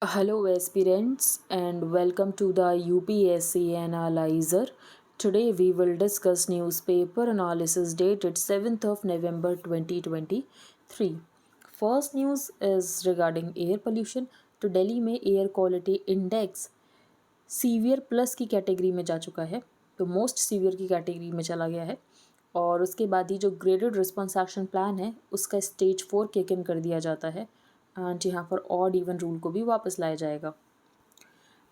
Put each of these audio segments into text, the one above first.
Hello, aspirants, and welcome to the UPSC Analyzer. Today, we will discuss newspaper analysis dated 7th of November 2023. First news is regarding air pollution. तो दिल्ली में air quality index severe plus की category में जा चुका है, तो most severe की category में चला गया है। और उसके बाद ही जो ग्रेडेड रिस्पॉन्स एक्शन प्लान है उसका स्टेज 4 किक इन कर दिया जाता है एंड यहाँ पर ऑड इवन रूल को भी वापस लाया जाएगा।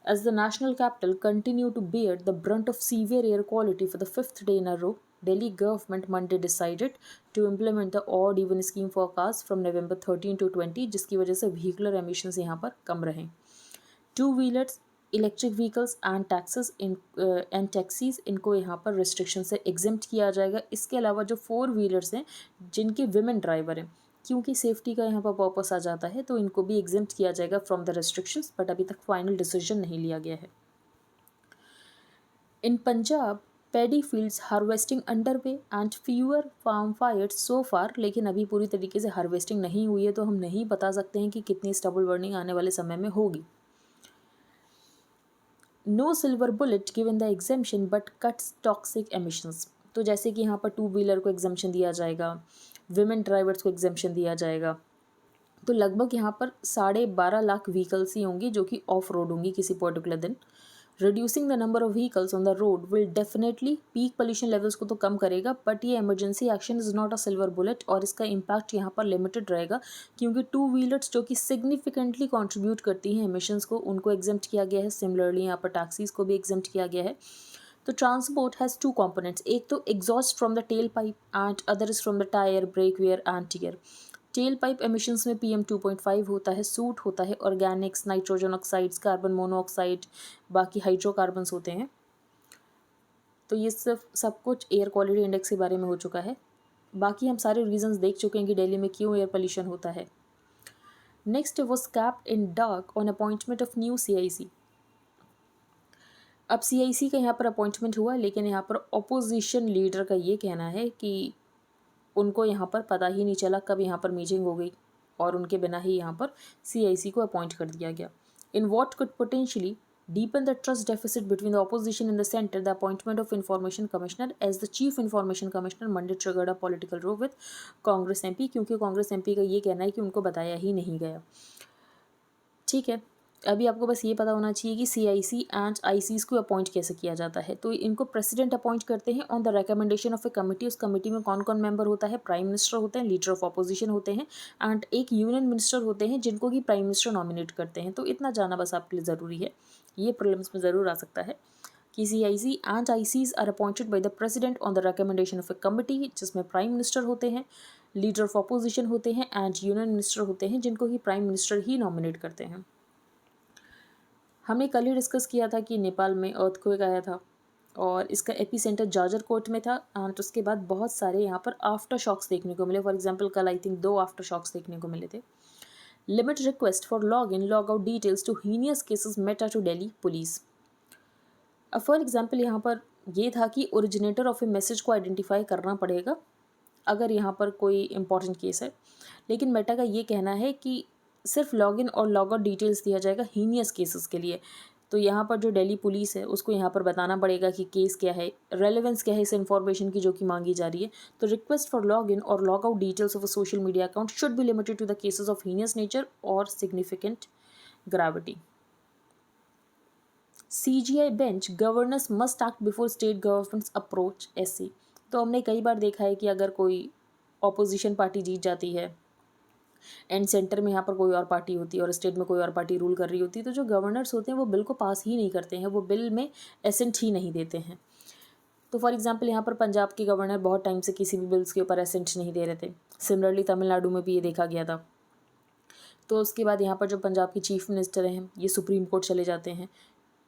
As the national capital continued to bear the brunt of severe air quality for the fifth day in a row, Delhi government Monday decided to implement the odd even scheme forecast from November 13 to 20, जिसकी वजह से vehicular emissions यहाँ पर कम रहें। Two wheelers, electric vehicles and taxis इनको यहाँ पर restriction से एग्जेम्प्ट किया जाएगा। इसके अलावा जो फोर व्हीलर्स हैं जिनके विमेन ड्राइवर हैं, क्योंकि सेफ्टी का यहाँ पर पर्पस आ जाता है, तो इनको भी एग्जेम्प्ट किया जाएगा फ्रॉम द रिस्ट्रिक्शंस, बट अभी तक फाइनल डिसीजन नहीं लिया गया है। In Punjab paddy fields harvesting underway and fewer farm fires so far, लेकिन अभी पूरी तरीके से हार्वेस्टिंग नहीं हुई है, तो हम नहीं बता सकते हैं कि कितनी स्टबल बर्निंग आने वाले समय में होगी। No silver bullet given the exemption but cuts toxic emissions, तो जैसे कि यहाँ पर टू व्हीलर को एग्जेम्पशन दिया जाएगा, विमेन ड्राइवर्स को एग्जेम्पशन दिया जाएगा, तो लगभग यहाँ पर 12.5 लाख व्हीकल्स ही होंगी जो कि ऑफ रोड होंगी किसी पर्टिकुलर दिन। Reducing the number of vehicles on the road will definitely peak pollution levels को तो कम करेगा, बट ये emergency action is not a silver bullet और इसका इम्पैक्ट यहाँ पर लिमिटेड रहेगा, क्योंकि टू व्हीलर्स जो कि सिग्निफिकेंटली कंट्रीब्यूट करती हैं एमिशंस को, उनको एग्जेम्प्ट किया गया है। सिमिलरली यहाँ पर टैक्सीज को भी एग्जेम्प्ट किया गया है। तो ट्रांसपोर्ट हैज़ टू कंपोनेंट्स, एक तो exhaust from the tail pipe and other is from the tyre, brake wear and tear. Tail pipe emissions में PM 2.5 होता है, सूट होता है, organics, nitrogen oxides, carbon monoxide, बाकी हाइड्रोकार्बन्स होते हैं। तो ये सब कुछ एयर क्वालिटी इंडेक्स के बारे में हो चुका है। बाकी हम सारे रीजंस देख चुके हैं कि दिल्ली में क्यों एयर पोल्यूशन होता है। Next was capped in dark on appointment of new CIC। अब CIC का यहाँ पर अपॉइंटमेंट हुआ, लेकिन यहाँ पर ऑपोजिशन लीडर का ये कहना है कि उनको यहाँ पर पता ही नहीं चला कब यहाँ पर मीटिंग हो गई और उनके बिना ही यहाँ पर CIC को अपॉइंट कर दिया गया। In what could potentially deepen the trust deficit between the opposition and the center, the appointment of information commissioner as the chief information commissioner Monday triggered a political row with Congress MP, क्योंकि Congress MP का ये कहना है कि उनको बताया ही नहीं गया। ठीक है, अभी आपको बस ये पता होना चाहिए कि CIC एंड ICs को अपॉइंट कैसे किया जाता है। तो इनको प्रेसिडेंट अपॉइंट करते हैं on the recommendation of a committee. उस कमेटी में कौन कौन मेंबर होता है? प्राइम मिनिस्टर होते हैं, लीडर ऑफ अपोजिशन होते हैं एंड एक यूनियन मिनिस्टर होते हैं जिनको कि प्राइम मिनिस्टर नॉमिनेट करते हैं। तो इतना जाना बस आपके लिए ज़रूरी है, ये प्रीलिम्स में ज़रूर आ सकता है कि CIC and ICs are appointed by the president on the recommendation of a committee, जिसमें प्राइम मिनिस्टर होते हैं, लीडर ऑफ अपोजिशन होते हैं एंड यूनियन मिनिस्टर होते हैं जिनको कि प्राइम मिनिस्टर ही नॉमिनेट करते हैं। हमने कल ही डिस्कस किया था कि नेपाल में अर्थक्वेक आया था और इसका एपी सेंटर जाजरकोट में था एंड उसके बाद बहुत सारे यहाँ पर आफ्टर शॉक्स देखने को मिले। फॉर एग्जांपल कल आई थिंक 2 आफ्टर शॉक्स देखने को मिले थे। Limit request for log in log out details to heinous cases Meta to Delhi police. अब फॉर एग्जांपल यहाँ पर ये था कि ओरिजिनेटर ऑफ ए मैसेज को आइडेंटिफाई करना पड़ेगा अगर यहाँ पर कोई इंपॉर्टेंट केस है, लेकिन मेटा का ये कहना है कि सिर्फ लॉगिन और लॉग आउट डिटेल्स दिया जाएगा हीनियस केसेस के लिए। तो यहाँ पर जो दिल्ली पुलिस है उसको यहाँ पर बताना पड़ेगा कि केस क्या है, रेलेवेंस क्या है इस इन्फॉर्मेशन की जो कि मांगी जा रही है। तो रिक्वेस्ट फॉर लॉग इन और log out details of a social media account should be limited to the cases of heinous nature और significant gravity. CGI bench governors must act before state governments approach SC। तो हमने कई बार देखा है कि अगर कोई ऑपोजिशन पार्टी जीत जाती है एंड सेंटर में यहाँ पर कोई और पार्टी होती है और स्टेट में कोई और पार्टी रूल कर रही होती है, तो जो गवर्नर्स होते हैं वो बिल को पास ही नहीं करते हैं, वो बिल में एसेंट ही नहीं देते हैं। तो फॉर एग्जांपल यहाँ पर पंजाब के गवर्नर बहुत टाइम से किसी भी बिल्स के ऊपर एसेंट नहीं दे रहे थे। सिमिलरली तमिलनाडु में भी ये देखा गया था। तो उसके बाद यहाँ पर जो पंजाब की चीफ मिनिस्टर हैं ये सुप्रीम कोर्ट चले जाते हैं।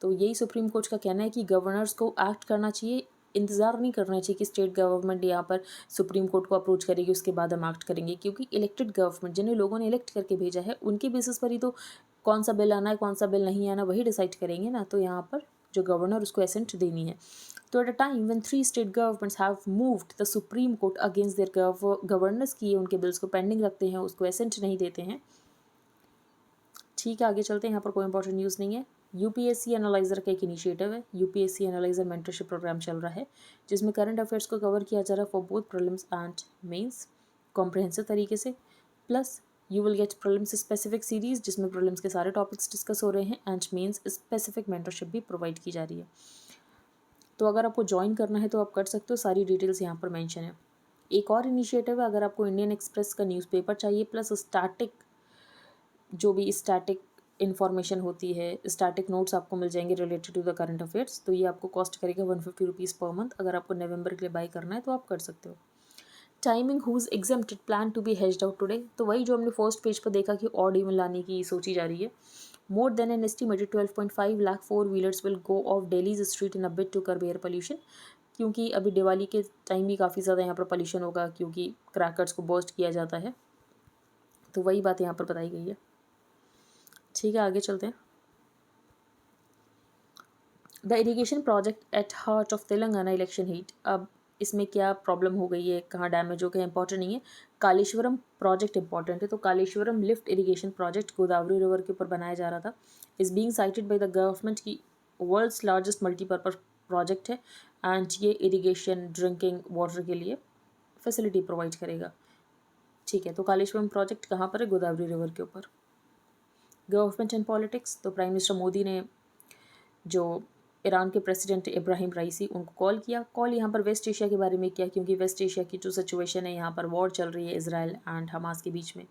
तो यही सुप्रीम कोर्ट का कहना है कि गवर्नर्स को एक्ट करना चाहिए, इंतज़ार नहीं करना चाहिए कि स्टेट गवर्नमेंट यहाँ पर सुप्रीम कोर्ट को अप्रोच करेगी उसके बाद हम एक्ट करेंगे, क्योंकि इलेक्टेड गवर्नमेंट जिन्हें लोगों ने इलेक्ट करके भेजा है उनके बेसिस पर ही तो कौन सा बिल आना है कौन सा बिल नहीं आना वही डिसाइड करेंगे ना। तो यहाँ पर जो गवर्नर उसको एसेंट देनी है। तो at a time when 3 state governments have moved the supreme court against their governors की उनके बिल्स को पेंडिंग रखते हैं, उसको एसेंट नहीं देते हैं। ठीक है, आगे चलते हैं। यहाँ पर कोई इंपॉर्टेंट न्यूज़ नहीं है। यूपीएससी एनालाइजर का एक इनिशिएटिव है। यूपीएससी एनालाइजर मेंटरशिप प्रोग्राम चल रहा है जिसमें करंट अफेयर्स को कवर किया जा रहा है for both prelims and mains comprehensive तरीके से। Plus you will get prelims specific series जिसमें प्रीलिम्स के सारे टॉपिक्स डिस्कस हो रहे हैं एंड मेंस स्पेसिफिक मेंटरशिप भी प्रोवाइड की जा रही है। तो अगर आपको ज्वाइन करना है तो आप कर सकते हो, सारी डिटेल्स यहाँ पर मेंशन है। एक और इनिशिएटिव है, अगर आपको इंडियन एक्सप्रेस का न्यूज़पेपर चाहिए प्लस स्टैटिक जो भी स्टैटिक इन्फॉर्मेशन होती है, स्टैटिक नोट्स आपको मिल जाएंगे related to the current affairs, तो ये आपको कॉस्ट करेगा 150 रुपीज़ पर मंथ। अगर आपको नवंबर के लिए बाई करना है तो आप कर सकते हो। Timing whose exempted plan to be hedged out today, तो वही जो हमने फर्स्ट पेज पर देखा कि ऑड इवन लाने की सोची जा रही है। More than an estimated 12.5 lakh four wheelers will go off Delhi's street in a bid to curb air pollution, क्योंकि अभी दिवाली के टाइम भी काफ़ी ज़्यादा यहाँ पर पोल्यूशन होगा क्योंकि क्रैकर्स को बर्स्ट किया जाता है। तो वही बात यहाँ पर बताई गई है। ठीक है, आगे चलते हैं। The irrigation project at heart of Telangana election heat, अब इसमें क्या प्रॉब्लम हो गई है, कहाँ डैमेज हो गया, इंपॉर्टेंट नहीं है। कालेश्वरम प्रोजेक्ट इंपॉर्टेंट है। तो Kaleshwaram lift irrigation project Godavari river के ऊपर बनाया जा रहा था, is being cited by the government की वर्ल्ड्स लार्जेस्ट मल्टीपर्पज प्रोजेक्ट है एंड ये इरीगेशन ड्रिंकिंग वाटर के लिए फैसिलिटी प्रोवाइड करेगा। ठीक है, तो कालेश्वरम प्रोजेक्ट कहाँ पर है? गोदावरी रिवर के ऊपर। गवर्नमेंट एंड पॉलिटिक्स, तो प्राइम मिनिस्टर मोदी ने जो ईरान के प्रेसिडेंट इब्राहिम राइसी उनको कॉल किया। कॉल यहाँ पर वेस्ट एशिया के बारे में किया क्योंकि वेस्ट एशिया की जो सिचुएशन है, यहाँ पर वॉर चल रही है इजराइल एंड हमास के बीच में,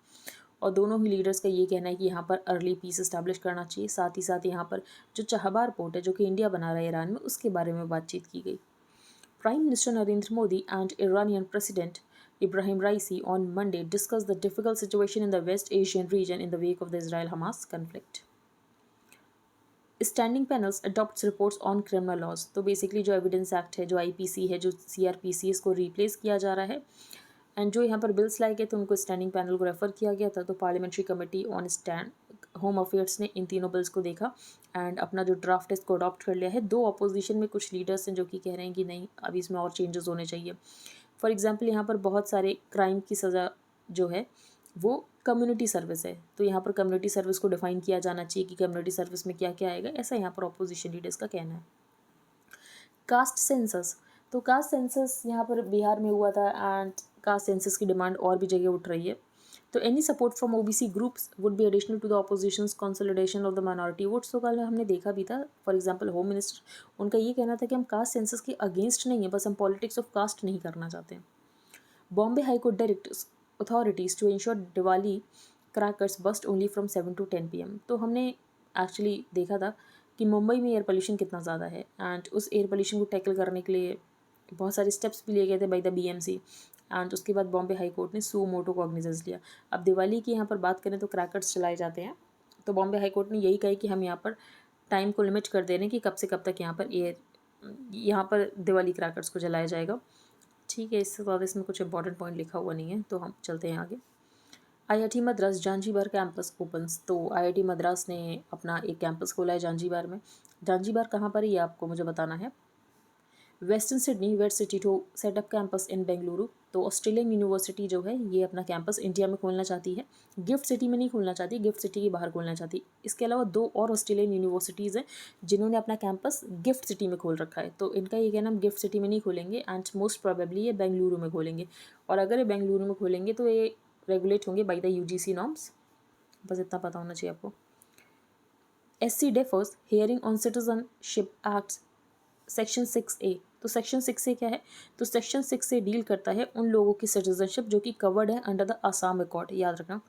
और दोनों ही लीडर्स का ये कहना है कि यहाँ पर अर्ली पीस इस्टेब्लिश करना चाहिए। साथ ही साथ यहाँ पर जो चहबार पोर्ट है जो कि इंडिया बना रहा है ईरान में, उसके बारे में बातचीत की गई। Prime Minister Narendra Modi and Iranian President Ibrahim Raisi on Monday discussed the difficult situation in the West Asian region in the wake of the Israel-Hamas conflict. Standing panels adopts reports on criminal laws, तो basically जो evidence act है, जो IPC है, जो CrPC, इसको replace किया जा रहा है। एंड जो यहाँ पर बिल्स लाए गए थे उनको स्टैंडिंग पैनल को रेफर किया गया था। तो parliamentary committee on stand home affairs ने इन तीनों बिल्स को देखा एंड अपना जो ड्राफ्ट है इसको अडॉप्ट कर लिया है। दो अपोजिशन में कुछ लीडर्स हैं जो कि कह रहे हैं कि नहीं, अभी इसमें और चेंजेस होने चाहिए। फॉर एग्जांपल यहाँ पर बहुत सारे क्राइम की सज़ा जो है वो कम्युनिटी सर्विस है, तो यहाँ पर कम्युनिटी सर्विस को डिफाइन किया जाना चाहिए कि कम्युनिटी सर्विस में क्या क्या आएगा, ऐसा यहाँ पर अपोजिशन लीडर्स का कहना है। कास्ट सेंसस, तो कास्ट सेंसस यहाँ पर बिहार में हुआ था एंड कास्ट सेंसस की डिमांड और भी जगह उठ रही है। तो any support from OBC groups would be additional to the opposition's consolidation of the minority votes. तो कल हमने देखा भी था, फॉर एग्जांपल होम मिनिस्टर, उनका ये कहना था कि हम कास्ट सेंसस के अगेंस्ट नहीं है, बस हम पॉलिटिक्स ऑफ कास्ट नहीं करना चाहते हैं। Bombay high court directs authorities to ensure Diwali crackers burst only from 7 to 10 PM। तो हमने एक्चुअली देखा था कि मुंबई में एयर पोल्यूशन कितना ज़्यादा है एंड उस एयर पोल्यूशन को टैकल करने के लिए बहुत सारे स्टेप्स भी लिए गए थे बाय द बीएमसी एंड उसके बाद बॉम्बे हाई कोर्ट ने सू मोटो कॉग्निजेंस लिया। अब दिवाली की यहाँ पर बात करें तो क्रैकर्स चलाए जाते हैं, तो बॉम्बे हाई कोर्ट ने यही कहा कि हम यहाँ पर टाइम को लिमिट कर दे रहे हैं कि कब से कब तक यहाँ पर दिवाली क्रैकर्स को जलाया जाएगा। ठीक है, इससे ज़्यादा इसमें कुछ इंपॉर्टेंट पॉइंट लिखा हुआ नहीं है, तो हम चलते हैं आगे। IIT Madras Zanzibar campus opens, तो आईआईटी मद्रास ने अपना एक कैंपस खोला है जांजीबार में। जांजीबार कहाँ पर है ये आपको मुझे बताना है। Western Sydney wet city to set up campus in Bengaluru, तो ऑस्ट्रेलियन यूनिवर्सिटी जो है ये अपना कैंपस इंडिया में खोलना चाहती है। गिफ्ट सिटी में नहीं खोलना चाहती, गिफ्ट सिटी के बाहर खोलना चाहती। इसके अलावा दो और ऑस्ट्रेलियन यूनिवर्सिटीज़ हैं जिन्होंने अपना कैंपस गिफ्ट सिटी में खोल रखा है। तो इनका ये कहना हम गिफ्ट सिटी में नहीं खोलेंगे एंड मोस्ट प्रोबेबली ये बेंगलुरु में खोलेंगे, और अगर ये बेंगलुरु में खोलेंगे तो ये रेगुलेट होंगे बाई द यूजीसी नॉर्म्स, बस इतना पता होना चाहिए आपको। SC defers hearing on citizenship act section 6A, तो सेक्शन 6A क्या है? तो सेक्शन 6A डील करता है उन लोगों की सिटीजनशिप जो कि कवर्ड है अंडर द आसाम अकॉर्ड। याद रखना,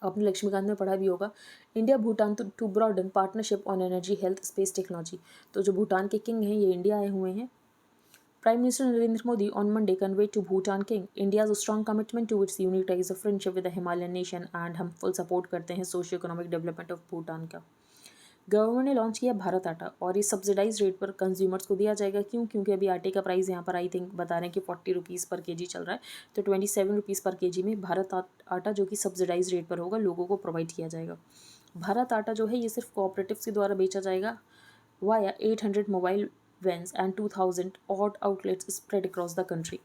आपने लक्ष्मीकांत में पढ़ा भी होगा। India Bhutan to broaden partnership on energy health space technology, तो जो भूटान के किंग हैं ये इंडिया आए हुए हैं। Prime Minister Narendra Modi on Monday conveyed to Bhutan King India's strong commitment to its unique ties of friendship with the Himalayan nation and हम full support करते हैं socio economic development of Bhutan का। Government ने launch किया भारत आटा, और ये subsidise rate पर कंज्यूमर्स को दिया जाएगा। क्यों? क्योंकि अभी आटे का प्राइस यहाँ पर आई थिंक बता रहे हैं कि 40 रुपीज़ पर केजी चल रहा है, तो 27 रुपीज़ पर केजी में भारत आटा जो कि सब्सिडाइज रेट पर होगा लोगों को प्रोवाइड किया जाएगा। भारत आटा जो है ये सिर्फ कोऑपरेटिव्स के द्वारा बेचा जाएगा via 800 mobile vans and 2000 odd outlets spread across the country.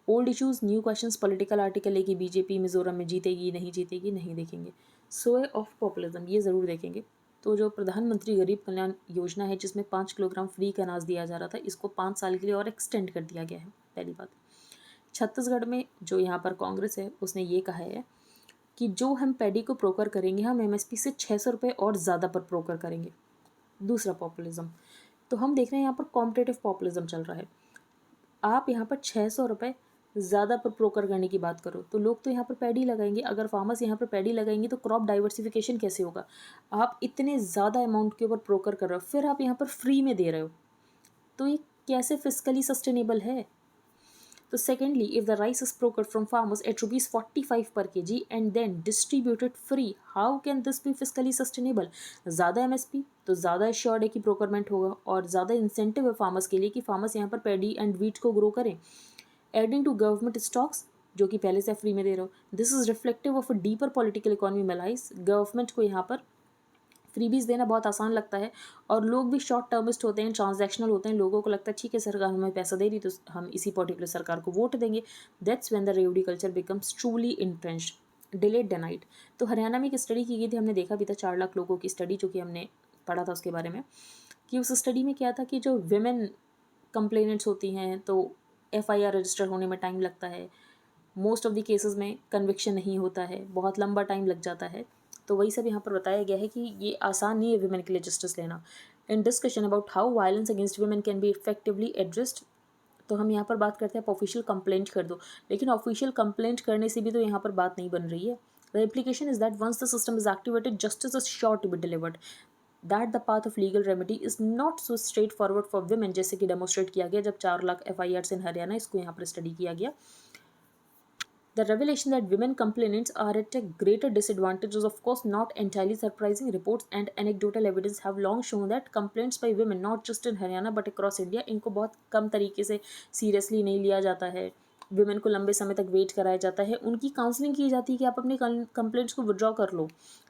Old issues new questions political article है कि बीजेपी मिजोरम में जीतेगी नहीं जीतेगी, नहीं देखेंगे। सोए ऑफ पॉपुलिज्म ये ज़रूर देखेंगे। तो जो प्रधानमंत्री गरीब कल्याण योजना है जिसमें 5 किलोग्राम फ्री का अनाज दिया जा रहा था, इसको 5 साल के लिए और एक्सटेंड कर दिया गया है। पहली बात। छत्तीसगढ़ में जो यहाँ पर कांग्रेस है उसने ये कहा है कि जो हम पैडी को प्रोकर करेंगे हम एमएसपी से 600 रुपये और ज़्यादा पर प्रोकर करेंगे। दूसरा पॉपुलिज्म, तो हम देख रहे हैं यहाँ पर कॉम्पिटेटिव पॉपुलिज्म चल रहा है। आप यहाँ पर 600 रुपये ज़्यादा पर प्रोकर करने की बात करो तो लोग तो यहाँ पर पैडी लगाएंगे। अगर फार्मर्स यहाँ पर पैडी लगाएंगे तो क्रॉप डाइवर्सिफिकेशन कैसे होगा? आप इतने ज़्यादा अमाउंट के ऊपर प्रोकर कर रहे हो, फिर आप यहाँ पर फ्री में दे रहे हो, तो ये कैसे फिजिकली सस्टेनेबल है? तो secondly, if the rice is procured from farmers at ₹45 per kg and then distributed free, how can this be fiscally sustainable? ज़्यादा एमएसपी तो ज़्यादा एश्योर्ड है कि प्रोक्योरमेंट होगा और ज़्यादा इंसेंटिव है फार्मर्स के लिए कि फार्मर्स यहाँ पर पैडी एंड वीट को ग्रो करें। एडिंग टू गवर्नमेंट स्टॉक्स जो कि पहले से फ्री में दे रहे हो, this is reflective of a deeper political economy malice. Government को यहाँ पर फ्रीबीज देना बहुत आसान लगता है और लोग भी शॉर्ट टर्मिस्ट होते हैं, ट्रांजैक्शनल होते हैं। लोगों को लगता है ठीक है सरकार हमें पैसा दे रही तो हम इसी पर्टिकुलर सरकार को वोट देंगे। दैट्स व्हेन द रेवड़ी culture becomes truly entrenched. Delayed denied, तो हरियाणा में एक स्टडी की गई थी, हमने देखा भी था 4 लाख लोगों की स्टडी जो कि हमने पढ़ा था उसके बारे में, कि उस स्टडी में क्या था कि जो विमेन कंप्लेनेंट्स होती हैं तो FIR रजिस्टर होने में टाइम लगता है। मोस्ट ऑफ द केसेस में कन्विक्शन नहीं होता है, बहुत लंबा टाइम लग जाता है। तो वही सब यहाँ पर बताया गया है कि ये आसान नहीं है विमेन के लिए जस्टिस लेना। In discussion about how violence against women can be effectively addressed, तो हम यहाँ पर बात करते हैं आप ऑफिशियल कंप्लेंट कर दो, लेकिन ऑफिशियल कंप्लेंट करने से भी तो यहाँ पर बात नहीं बन रही है। The implication is that once the system is activated justice is sure to be delivered, that the path of legal remedy is not so straightforward for women, जैसे कि डेमोस्ट्रेट किया गया जब 4 लाख FIRs इन हरियाणा, इसको यहाँ पर स्टडी किया गया। The revelation that women complainants are at a greater disadvantage is of course not entirely surprising. Reports and anecdotal evidence have long shown that complaints by women, not just in Haryana but across India, इनको बहुत कम तरीके से seriously नहीं लिया जाता है। Women को लंबे समय तक वेट कराया जाता है, उनकी काउंसलिंग की जाती है कि आप अपनी कंप्लेंट्स को विड्रॉ कर लो।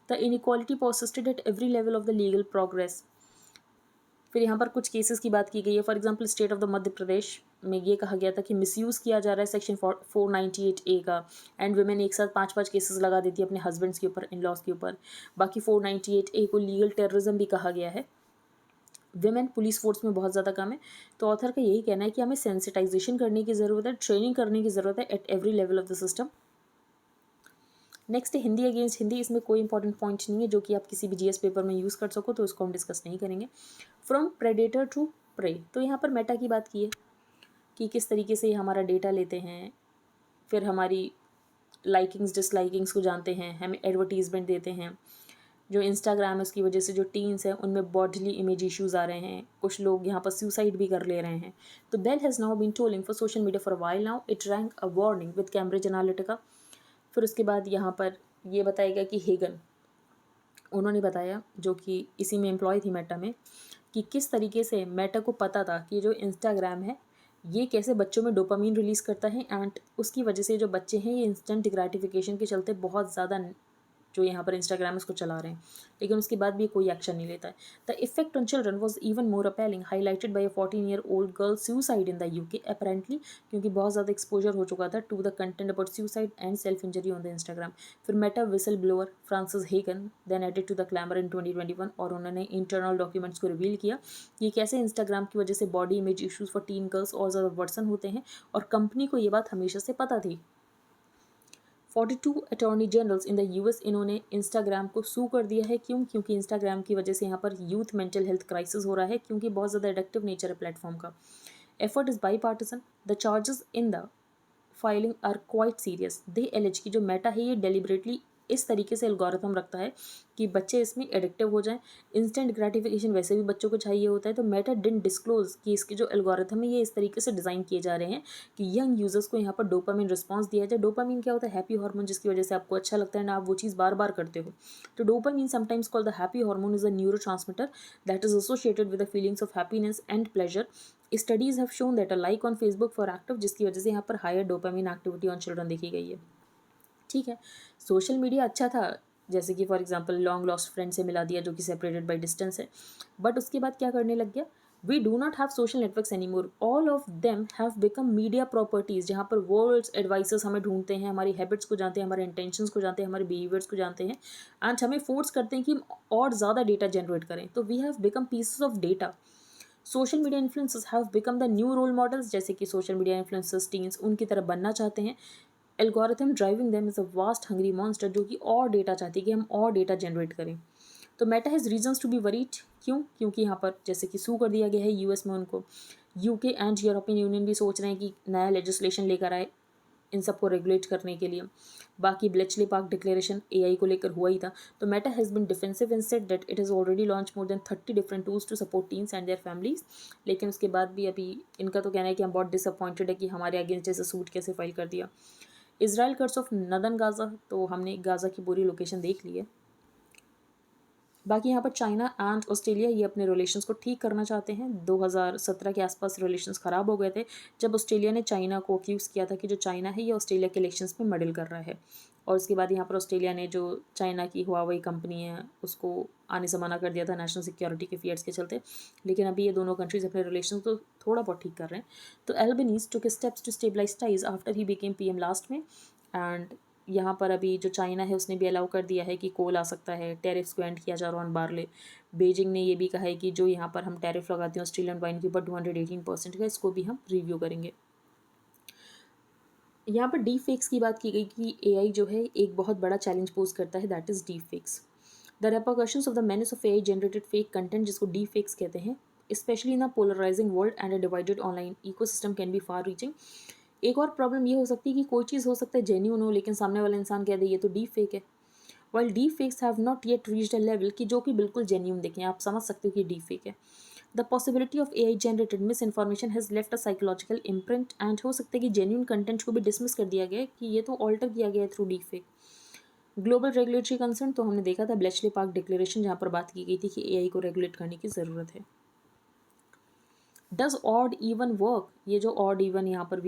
The inequality persisted at every level of the legal progress. फिर यहाँ पर कुछ केसेस की बात की गई है। For example state of the Madhya Pradesh में ये कहा गया था कि मिसयूज़ किया जा रहा है सेक्शन 498A का, एंड वुमेन एक साथ 5 केसेस लगा देती है अपने हस्बैंड्स के ऊपर, इन लॉज के ऊपर। बाकी 498A को लीगल टेररिज्म भी कहा गया है। विमेन पुलिस फोर्स में बहुत ज़्यादा कम है। तो ऑथर का यही कहना है कि हमें सेंसिटाइजेशन करने की ज़रूरत है, ट्रेनिंग करने की ज़रूरत है eight every level of the system. Next है हिंदी अगेंस्ट हिंदी। इसमें कोई इंपॉर्टेंट पॉइंट नहीं है जो कि आप किसी भी GS पेपर में यूज़ कर सको, तो इसको हम डिस्कस नहीं करेंगे। फ्रॉम प्रेडेटर टू प्रे, तो यहाँ पर मेटा की बात की है कि किस तरीके से हमारा डेटा लेते हैं, फिर हमारी लाइकिंग्स डिसलाइकिंग्स को जानते हैं, हमें एडवर्टीजमेंट देते हैं। जो इंस्टाग्राम है उसकी वजह से जो टीन्स हैं उनमें बॉडीली इमेज इश्यूज़ आ रहे हैं, कुछ लोग यहाँ पर सुसाइड भी कर ले रहे हैं। तो bell has now been trolling for social media for a while now, it rank a warning with Cambridge Analytica. फिर उसके बाद यहाँ पर ये बताया गया कि हेगन, उन्होंने बताया जो कि इसी में एम्प्लॉय थी मेटा में, कि किस तरीके से मेटा को पता था कि जो इंस्टाग्राम है ये कैसे बच्चों में डोपामीन रिलीज़ करता है, एंड उसकी वजह से जो बच्चे हैं ये इंस्टेंट ग्रेटिफिकेशन के चलते बहुत ज़्यादा जो यहाँ पर इंस्टाग्राम इसको चला रहे हैं, लेकिन उसके बाद भी कोई एक्शन नहीं लेता है। The effect on children was even more appealing, highlighted by a 14-year-old girl suicide in the UK apparently, क्योंकि बहुत ज़्यादा एक्सपोजर हो चुका था to the content about suicide and self injury on the Instagram. फिर Meta whistle blower Frances Haugen then added to the clamour in 2021, और उन्होंने internal documents को रिवील किया कि कैसे इंस्टाग्राम की वजह से body image issues for tin girls और ज़्यादा वर्सन होते हैं, और कंपनी को ये बात हमेशा से पता थी। 42 attorney generals in the US इन्होंने इंस्टाग्राम को सू कर दिया है। क्यों? क्योंकि इंस्टाग्राम की वजह से यहाँ पर यूथ मेंटल हेल्थ क्राइसिस हो रहा है, क्योंकि बहुत ज़्यादा एडिक्टिव नेचर है प्लेटफॉर्म का। Effort is by partisan, the charges in the filing are quite serious. They allege की जो मेटा है ये डेलिबरेटली इस तरीके से एल्गोरिथम रखता है कि बच्चे इसमें एडिक्टिव हो जाएं। इंस्टेंट ग्रेटिफिकेशन वैसे भी बच्चों को चाहिए होता है, तो मेटा डिडंट डिस्क्लोज कि इसके जो एल्गोरिथम है ये इस तरीके से डिज़ाइन किए जा रहे हैं कि यंग यूजर्स को यहाँ पर डोपामिन रिस्पॉन्स दिया जाए। डोपामिन क्या होता है? हैप्पी हार्मोन, जिसकी वजह से आपको अच्छा लगता है ना, आप वो चीज़ बार बार करते हो। तो dopamine sometimes called the happy hormone is a neurotransmitter that is associated with the feelings of happiness and pleasure. Studies have shown that a like on Facebook for active, जिसकी वजह से यहाँ पर higher dopamine activity on children देखी गई है। ठीक है, सोशल मीडिया अच्छा था, जैसे कि for example long lost friend से मिला दिया जो कि सेपरेटेड बाय डिस्टेंस है, बट उसके बाद क्या करने लग गया? We do not have social networks any more, all of them have become media properties, जहाँ पर वर्ल्ड्स एडवाइसर्स हमें ढूंढते हैं, हमारी हैबिट्स को जानते हैं, हमारे इंटेंशंस को जानते हैं, हमारे बिहेवियर्स को जानते हैं, एंड हमें फोर्स करते हैं कि हम और ज़्यादा डेटा जनरेट करें. तो we have become pieces of data. Social media influencers have become the new role models, जैसे कि सोशल मीडिया इन्फ्लुएंसर्स टीन्स उनकी तरह बनना चाहते हैं. Algorithm driving them is a vast hungry monster, जो कि और डेटा चाहती है कि हम और डेटा जनरेट करें. तो Meta has reasons to be worried. क्यों? क्योंकि यहाँ पर जैसे कि सू कर दिया गया है यूएस में उनको. यूके एंड यूरोपियन यूनियन भी सोच रहे हैं कि नया लेजिस्लेशन लेकर आए इन सबको रेगुलेट करने के लिए. बाकी ब्लेचले पार्क डिक्लेरेशन एआई को लेकर हुआ ही था. तो Meta has been defensive and said that it has already launch more than 30 different tools to support teens and their families. लेकिन उसके बाद भी अभी इनका तो कहना है कि हम बहुत डिसअपॉइंटेड है कि हमारे अगेंस्ट ऐसा सूट कैसे फाइल कर दिया. Israel cuts off northern Gaza, तो हमने गाज़ा की पूरी लोकेशन देख ली है. बाकी यहाँ पर चाइना एंड ऑस्ट्रेलिया ये अपने रिलेशंस को ठीक करना चाहते हैं. 2017 के आसपास रिलेशंस ख़राब हो गए थे जब ऑस्ट्रेलिया ने चाइना को अक्यूज़ किया था कि जो चाइना है ये ऑस्ट्रेलिया के इलेक्शंस में मडल कर रहा है. और उसके बाद यहाँ पर ऑस्ट्रेलिया ने जो चाइना की हुआवेई कंपनी है उसको आने से मना कर दिया था नेशनल सिक्योरिटी के फियर्स के चलते. लेकिन अभी ये दोनों कंट्रीज़ अपने रिलेशन तो थोड़ा बहुत ठीक कर रहे हैं. तो Albanese took steps to stabilise ties after he became PM last में. एंड यहाँ पर अभी जो चाइना है उसने भी अलाउ कर दिया है कि कोल आ सकता है. टैरिफ्स को एंड किया जा रहा है ऑन बार्ले. बीजिंग ने ये भी कहा है कि जो यहाँ पर हम टैरिफ लगाते हैं ऑस्ट्रेलियन वाइन के ऊपर 218% का, इसको भी हम रिव्यू करेंगे. यहाँ पर डी फेक्स की बात की गई कि एआई जो है एक बहुत बड़ा चैलेंज पोज करता है, that is deepfakes. The repercussions of the menace of AI generated fake content, जिसको डी फेक्स कहते हैं, specially in a polarising world and a divided online ecosystem can be far reaching. एक और problem ये हो सकती है कि कोई चीज़ हो सकता है जेन्यून हो लेकिन सामने वाला इंसान कह दे ये तो डी फेक है. While D fakes have not yet reached a level कि जो कि बिल्कुल जेन्यून देखें, आप समझ सकते हो कि डी फेक है. The possibility of AI generated miss information has left a psychological imprint, and हो सकता है कि जेन्यून कंटेंट को भी डिसमिस कर दिया गया है कि ये तो ऑल्टर किया गया है through D fake. Global regulatory concern, तो हमने देखा था ब्लेचले पार्क डिक्लेरेशन जहाँ पर बात की गई थी कि एआई को रेगुलेट करने की ज़रूरत है. डज ऑड इवन वर्क, ये जो ऑड इवन यहाँ पर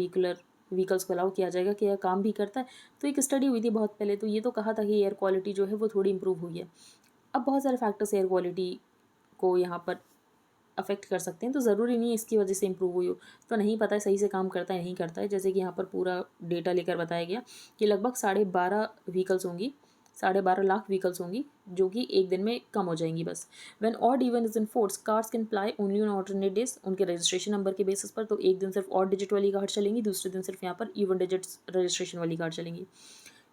व्हीकल्स को अलाउ किया जाएगा कि यह काम भी करता है. तो एक स्टडी हुई थी बहुत पहले, तो ये तो कहा था कि एयर क्वालिटी जो है वो थोड़ी इंप्रूव हुई है. अब बहुत सारे फैक्टर्स एयर क्वालिटी को यहाँ पर अफेक्ट कर सकते हैं, तो ज़रूरी नहीं है इसकी वजह से इंप्रूव हुई हो. तो नहीं पता है सही से काम करता है नहीं करता है. जैसे कि यहाँ पर पूरा डेटा लेकर बताया गया कि लगभग 12.5 लाख व्हीकल्स होंगी जो कि एक दिन में कम हो जाएंगी बस. When odd even is in force, cars can ply only on alternate days, उनके रजिस्ट्रेशन नंबर के बेसिस पर. तो एक दिन सिर्फ ऑड डिजिट वाली कार चलेंगी, दूसरे दिन सिर्फ यहाँ पर इवन डिजिट्स रजिस्ट्रेशन वाली कार चलेंगी.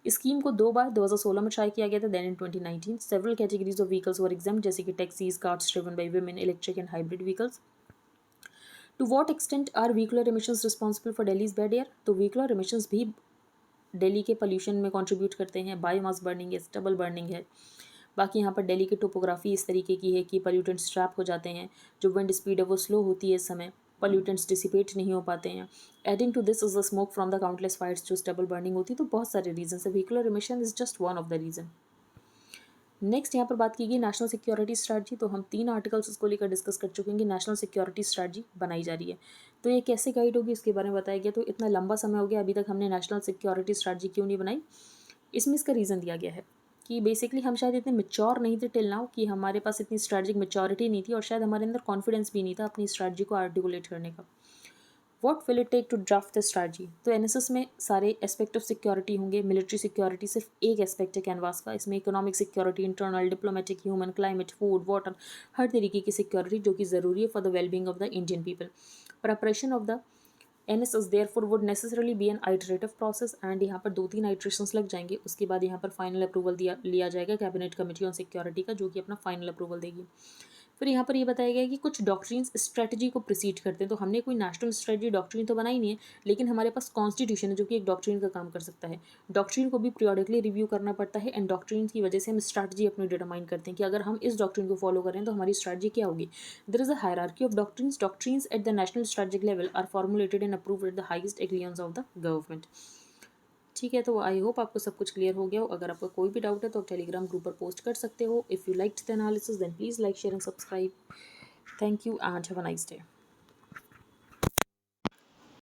स्कीम को 2 बार 2016 में ट्राई किया गया था, then in 2019. Several categories of vehicles were exempted, जैसे कि taxis, cars driven by women, electric and hybrid vehicles. To what extent are vehicular emissions responsible for Delhi's bad air, तो व्हीकुलर एमिशंस भी दिल्ली के पोल्यूशन में contribute करते हैं. Biomass burning है, stubble burning है. बाकी यहाँ पर दिल्ली की टोपोग्राफी इस तरीके की है कि पोल्यूटेंट्स ट्रैप हो जाते हैं, जो विंड स्पीड है वो स्लो होती है इस समय, पोल्यूटेंट्स डिसिपेट नहीं हो पाते हैं. Adding to this is the smoke from the countless fires, जो स्टबल बर्निंग होती है. तो बहुत सारे रीजन है, vehicular emission is just one of the reason. Next यहाँ पर बात की गई नेशनल सिक्योरिटी स्ट्रैटेजी. तो हम 3 आर्टिकल्स इसको लेकर डिस्कस कर चुके हैं कि नेशनल सिक्योरिटी स्ट्रैटेजी बनाई जा रही है. तो ये कैसे गाइड होगी इसके बारे में बताया गया. तो इतना लंबा समय हो गया अभी तक हमने नेशनल सिक्योरिटी स्ट्रैटेजी क्यों नहीं बनाई. इसमें इसका रीज़न दिया गया है कि बेसिकली हम शायद इतने मैच्योर नहीं थे टिल नाउ, कि हमारे पास इतनी स्ट्रैटेजिक मैच्योरिटी नहीं थी और शायद हमारे अंदर कॉन्फिडेंस भी नहीं था अपनी स्ट्रैटेजी को आर्टिकुलेट करने का. What will it take to draft the strategy. तो एनएसएस में सारे एस्पेक्ट ऑफ सिक्योरिटी होंगे. मिलिट्री सिक्योरिटी सिर्फ एक एस्पेक्ट है कैनवास का. इसमें economic security, internal, diplomatic, human, climate, food, water, हर तरीके की सिक्योरिटी जो कि ज़रूरी है for the wellbeing of the Indian people. Preparation of the NSS therefore would necessarily be an iterative process, and यहाँ पर 2-3 आइट्रेशंस लग जाएंगे. उसके बाद यहाँ पर फाइनल अप्रूवल लिया जाएगा कैबिनेट कमेटी ऑन सिक्योरिटी का, जो कि अपना फाइनल अप्रूवल देगी. फिर यहाँ पर ये बताया गया कि कुछ डॉक्ट्रिन्स स्ट्रेटजी को प्रिसीड करते हैं. तो हमने कोई नेशनल स्ट्रेटजी डॉक्ट्रिन तो बनाई नहीं है, लेकिन हमारे पास कॉन्स्टिट्यूशन है जो कि एक डॉक्ट्रिन का काम कर सकता है. डॉक्ट्रिन को भी पीरियडिकली रिव्यू करना पड़ता है, एंड डॉक्ट्रिन की वजह से हम स्ट्रैटेजी अपनी डिटरमाइन करते हैं कि अगर हम इस डॉक्ट्रिन को फॉलो करें तो हमारी स्ट्रैटेजी क्या होगी. There is a hierarchy of doctrines. Doctrines at the national strategic level are formulated and approved at the highest echelons of the government. ठीक है, तो आई होप आपको सब कुछ क्लियर हो गया हो. अगर आपको कोई भी डाउट है तो आप टेलीग्राम ग्रुप पर पोस्ट कर सकते हो. If you liked the analysis then please like, share and subscribe. Thank you and have a nice day.